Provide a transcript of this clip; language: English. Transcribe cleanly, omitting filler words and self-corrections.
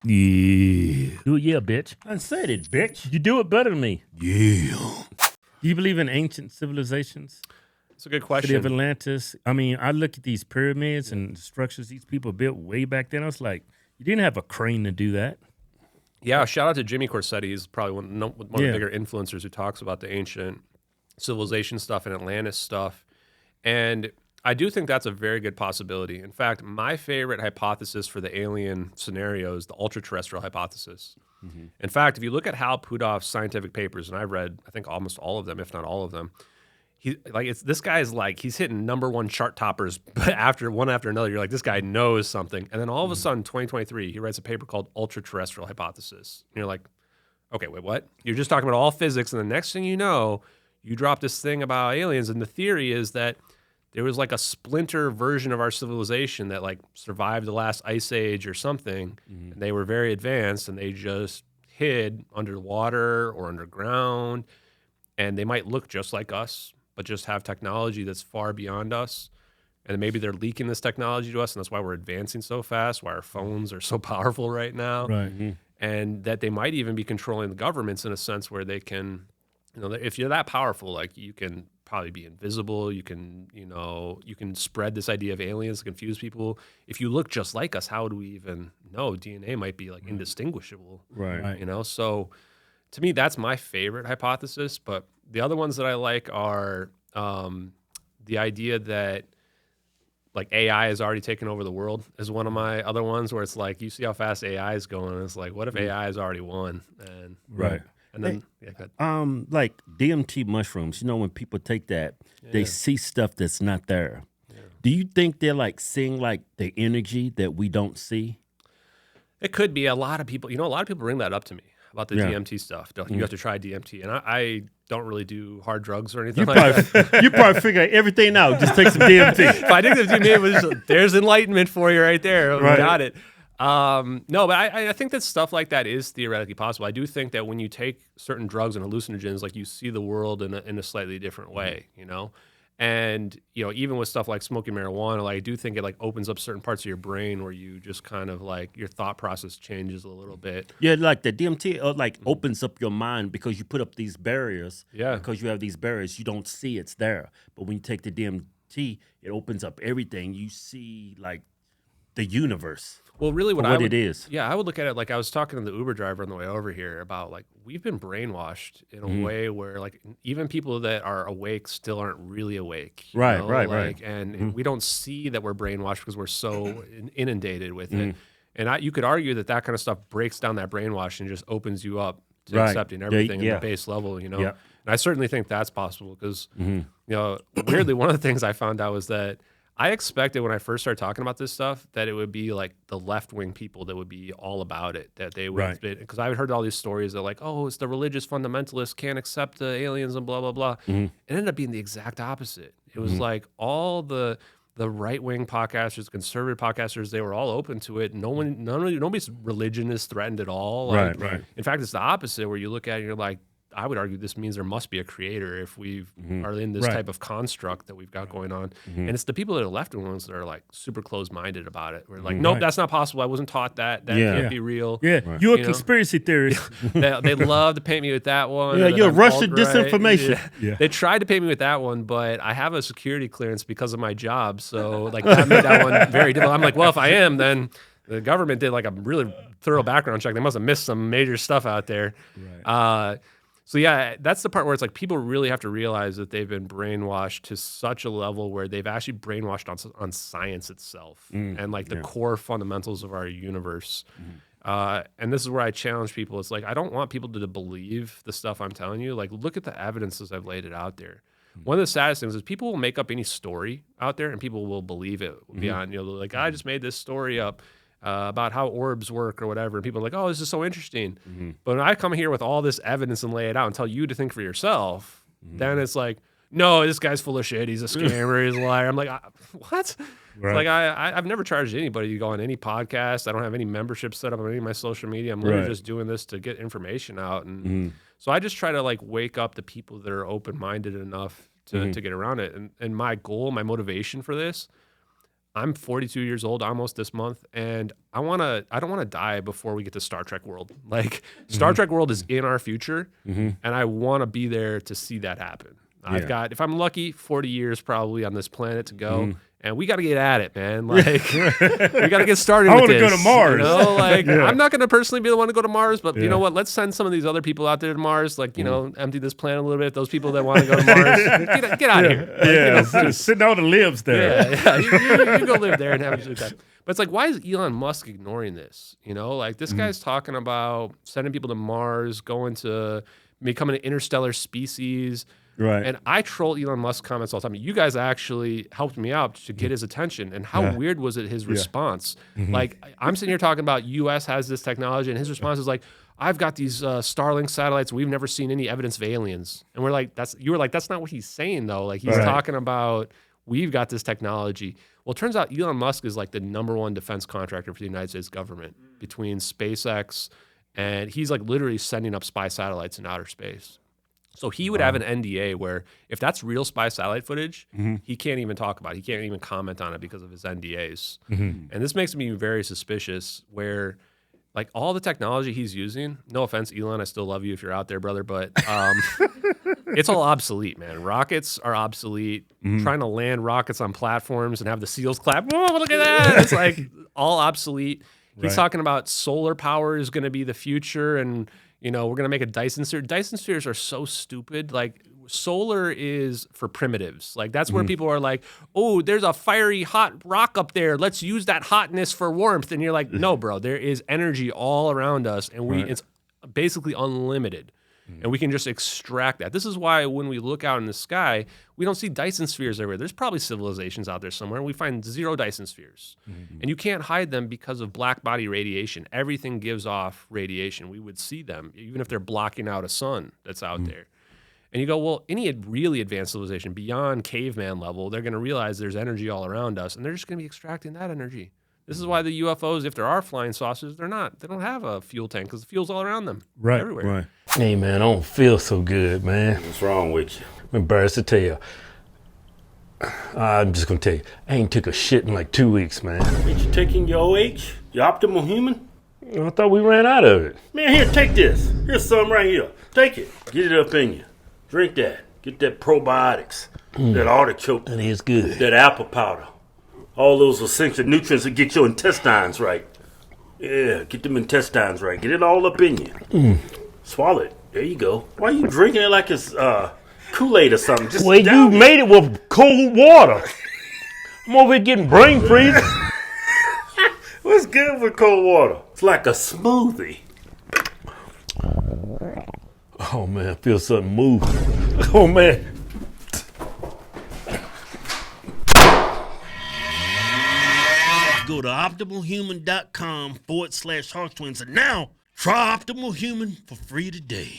Yeah. Do it, yeah, bitch. I said it, bitch. You do it better than me. Yeah. Do you believe in ancient civilizations? That's a good City of question. Atlantis. I mean, I look at these pyramids and structures these people built way back then. I was like, you didn't have a crane to do that. Yeah, shout out to Jimmy Corsetti. He's probably one of the Yeah. bigger influencers who talks about the ancient civilization stuff and Atlantis stuff. And I do think that's a very good possibility. In fact, my favorite hypothesis for the alien scenario is the ultra-terrestrial hypothesis. In fact, if you look at Hal Puthoff's scientific papers, and I've read, I think, almost all of them, if not all of them, this guy's like, he's hitting #1 chart toppers after another. You're like, this guy knows something. And then all of a sudden, 2023, he writes a paper called Ultra-Terrestrial Hypothesis. And you're like, okay, wait, what? You're just talking about all physics, and the next thing you know, you drop this thing about aliens, and the theory is that there was like a splinter version of our civilization that like survived the last ice age or something, and they were very advanced, and they just hid underwater or underground, and they might look just like us, but just have technology that's far beyond us. And maybe they're leaking this technology to us, and that's why we're advancing so fast, why our phones are so powerful right now. Right. And that they might even be controlling the governments in a sense where they can, if you're that powerful, like you can probably be invisible. You can, you can spread this idea of aliens to confuse people. If you look just like us, how do we even know? DNA might be like indistinguishable. Right. So to me, that's my favorite hypothesis. But the other ones that I like are the idea that like AI has already taken over the world is one of my other ones, where it's like, you see how fast AI is going. And it's like, what if AI has already won? And Right. And then, go ahead. Like DMT mushrooms, when people take that, they see stuff that's not there. Yeah. Do you think they're like seeing like the energy that we don't see? It could be. A lot of people bring that up to me about the DMT stuff. You have to try DMT. And I don't really do hard drugs or anything You probably figure everything out. Just take some DMT. If I think there's enlightenment for you right there. Right. Got it. No, but I think that stuff like that is theoretically possible. I do think that when you take certain drugs and hallucinogens, like you see the world in a slightly different way, And, even with stuff like smoking marijuana, like I do think it like opens up certain parts of your brain where you just kind of like your thought process changes a little bit. Yeah, like the DMT opens up your mind because you put up these barriers. Yeah. Because you have these barriers, you don't see it's there. But when you take the DMT, it opens up everything. You see like the universe. Well, really it is. Yeah, I would look at it like I was talking to the Uber driver on the way over here about like we've been brainwashed in a way where like even people that are awake still aren't really awake. Right. And we don't see that we're brainwashed because we're so inundated with it. And you could argue that kind of stuff breaks down that brainwash and just opens you up to accepting everything at the base level, Yeah. And I certainly think that's possible because, weirdly, one of the things I found out was that I expected when I first started talking about this stuff that it would be like the left-wing people that would be all about it, that they would, because I had heard all these stories that like, oh, it's the religious fundamentalists can't accept the aliens and blah, blah, blah. It ended up being the exact opposite. It was like all the right-wing podcasters, conservative podcasters, they were all open to it. Nobody's religion is threatened at all. Like, Right. In fact, it's the opposite where you look at it and you're like, I would argue this means there must be a creator if we are in this type of construct that we've got going on. And it's the people that are left ones that are like super closed-minded about it. We're like, nope, that's not possible. I wasn't taught that. That can't be real. Yeah, you're a conspiracy theorist. They love to paint me with that one. Yeah, you're Russian disinformation. Yeah. They tried to paint me with that one, but I have a security clearance because of my job. So like that made that one very difficult. I'm like, well, if I am, then the government did like a really thorough background check. They must have missed some major stuff out there. Right. So yeah, that's the part where it's like people really have to realize that they've been brainwashed to such a level where they've actually brainwashed on science itself and like the core fundamentals of our universe. And this is where I challenge people. It's like, I don't want people to believe the stuff I'm telling you. Like, look at the evidence as I've laid it out there. One of the saddest things is people will make up any story out there and people will believe it beyond, like, I just made this story up. About how orbs work or whatever. And people are like, oh, this is so interesting. But when I come here with all this evidence and lay it out and tell you to think for yourself, then it's like, no, this guy's full of shit. He's a scammer. He's a liar. I'm like, what? Right. Like I've never charged anybody to go on any podcast. I don't have any membership set up on any of my social media. I'm literally just doing this to get information out. And so I just try to like wake up the people that are open-minded enough to get around it. And my goal, my motivation for this, I'm 42 years old almost this month, and I don't want to die before we get to Star Trek world. Like Star Trek world is in our future, and I want to be there to see that happen. I've got, if I'm lucky, 40 years probably on this planet to go. And we got to get at it, man. Like, we got to get started with this. I want to go to Mars. You know, like, I'm not going to personally be the one to go to Mars, but you know what? Let's send some of these other people out there to Mars. Like, you know, empty this planet a little bit. Those people that want to go to Mars, get out of here. Like, you know, sitting all the lives there. Yeah. You go live there and have a good time. But it's like, why is Elon Musk ignoring this? You know, like this guy's talking about sending people to Mars, going to becoming an interstellar species. Right. And I troll Elon Musk comments all the time. You guys actually helped me out to get his attention. And how weird was it, his response? Like, I'm sitting here talking about U.S. has this technology, and his response is like, I've got these Starlink satellites. We've never seen any evidence of aliens. And we're like, you were like, that's not what he's saying, though. Like, he's talking about, we've got this technology. Well, it turns out Elon Musk is like the #1 defense contractor for the United States government between SpaceX, and he's like literally sending up spy satellites in outer space. So he would have an NDA where if that's real spy satellite footage, he can't even talk about it. He can't even comment on it because of his NDAs. And this makes me very suspicious where like all the technology he's using, no offense, Elon, I still love you if you're out there, brother, but it's all obsolete, man. Rockets are obsolete. Trying to land rockets on platforms and have the SEALs clap, whoa, look at that. It's like all obsolete. He's talking about solar power is going to be the future, and you know, we're going to make a Dyson sphere. Dyson spheres are so stupid. Like, solar is for primitives. Like, that's where people are like, oh, there's a fiery hot rock up there. Let's use that hotness for warmth. And you're like, no, bro, there is energy all around us, and it's basically unlimited. And we can just extract that. This is why when we look out in the sky, we don't see Dyson spheres everywhere. There's probably civilizations out there somewhere, and we find 0 Dyson spheres. And you can't hide them because of black body radiation. Everything gives off radiation. We would see them, even if they're blocking out a sun that's out there. And you go, well, any really advanced civilization beyond caveman level, they're going to realize there's energy all around us, and they're just going to be extracting that energy. This is why the UFOs, if there are flying saucers, they don't have a fuel tank because the fuel's all around them. Everywhere. Right. Hey, man, I don't feel so good, man. What's wrong with you? I'm embarrassed to tell you. I'm just going to tell you, I ain't took a shit in like 2 weeks, man. Ain't you taking your OH? Your optimal human? I thought we ran out of it. Man, here, take this. Here's some right here. Take it. Get it up in you. Drink that. Get that probiotics. That artichoke. That is good. That apple powder. All those essential nutrients that get your intestines right. Yeah, get them intestines right. Get it all up in you. Swallow it. There you go. Why are you drinking it like it's Kool-Aid or something? Just Well, you made it with cold water. I'm over here getting brain freeze. What's good with cold water? It's like a smoothie. Oh, man, I feel something move. Oh, man. Go to optimalhuman.com/HeartTwins and now try Optimal Human for free today.